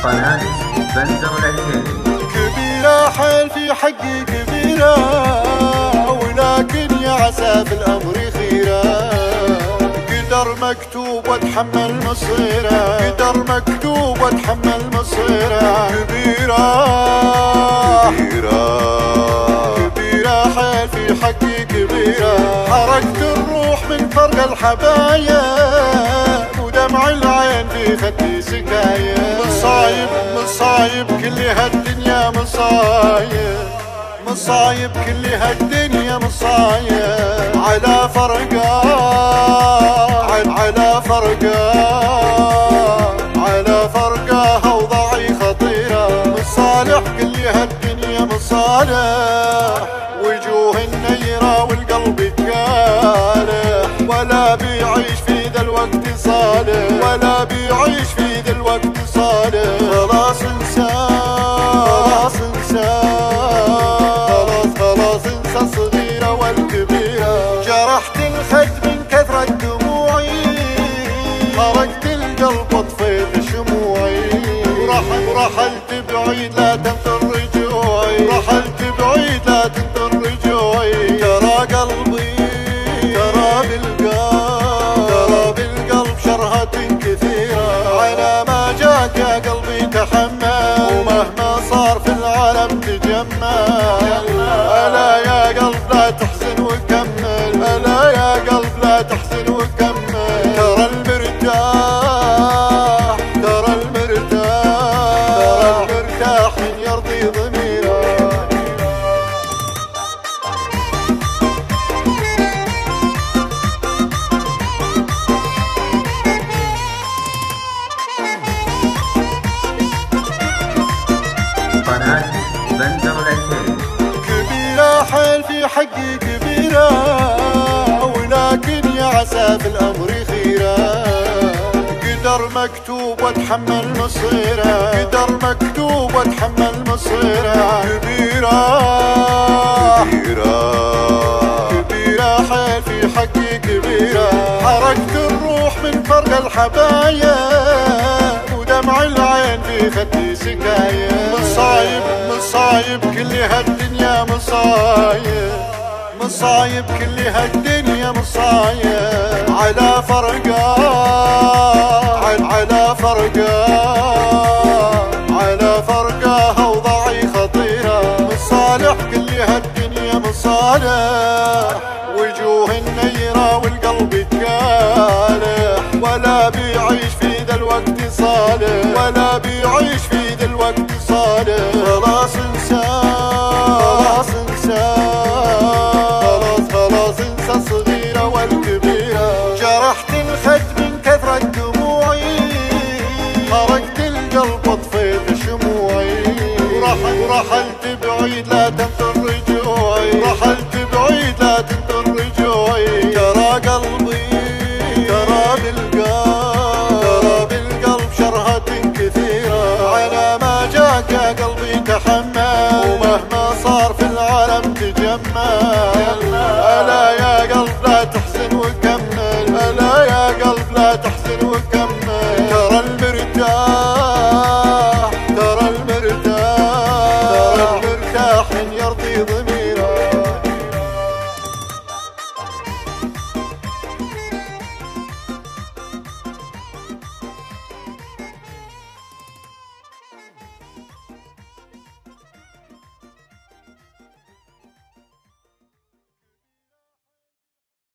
قناة بندر العتيبي. كبيرة حيل في حقي كبيرة، ولكن يا عسى في الأمر خيرة. قدر مكتوب واتحمل مصيره، قدر مكتوب واتحمل مصيره. كبيرة كبيرة حيل في حقي كبيرة. حركت الروح من فرق الحبايب، ودمع العين في خدي سكاية. مصايب مصايب كل هالدنيا مصايب، مصايب كل هالدنيا مصايب. على فرقة على فرقة على فرقة أوضاعي خطيرة. مصالح كل هالدنيا مصالح، وجوه النيرة والقلب يتكالح. ولا بيعيش في ذا الوقت صالح، ولا بيعيش في ذا الوقت صالح. خلاص انسى خلاص انسى خلاص انسى الصغيرة والكبيرة. جرحت الخد من كثرة دموعي، حرقت القلب وطفيت شموعي. ورحلت بعيد لا تنطر رجوعي، رحلت بعيد لا تنطر رجوعي. ترى قلبي ترى بالقلب شرهة كثيرة. على ما جاك يا قلبي تحمل، ومهما صار في العالم تجمل. ألا يا قلب لا تحزن وكمل، ألا يا قلب لا تحزن وكمل. ترى المرتاح ترى المرتاح من يرضي ضميره. قناة بندر العتيبي. كبيرة حيل في حقي كبيرة، ولكن يا عسى في الأمر خيرة. قدر مكتوب واتحمل مصيره، قدر مكتوب واتحمل مصيره. كبيرة كبيرة حيل في حقي كبيرة. حركت الروح من فرق الحبايب، ودمع العين في خدي سكاية. مصايب مصايب كل هالدنيا مصايب، مصايب كل هالدنيا مصايب. على فرقة على فرقة على فرقة أوضاعي خطيرة. مصالح كل هالدنيا مصالح، وجوه النيرة والقلب يتكالح. ولا بيعيش في ذا الوقت صالح، ولا بيعيش في ذا الوقت صالح. خلاص انسى خلاص انسى خلاص انسى الصغيرة والكبيرة. جرحت الخد من كثرة دموعي، حرقت القلب وطفيت شموعي. ورحلت بعيد لا تنطر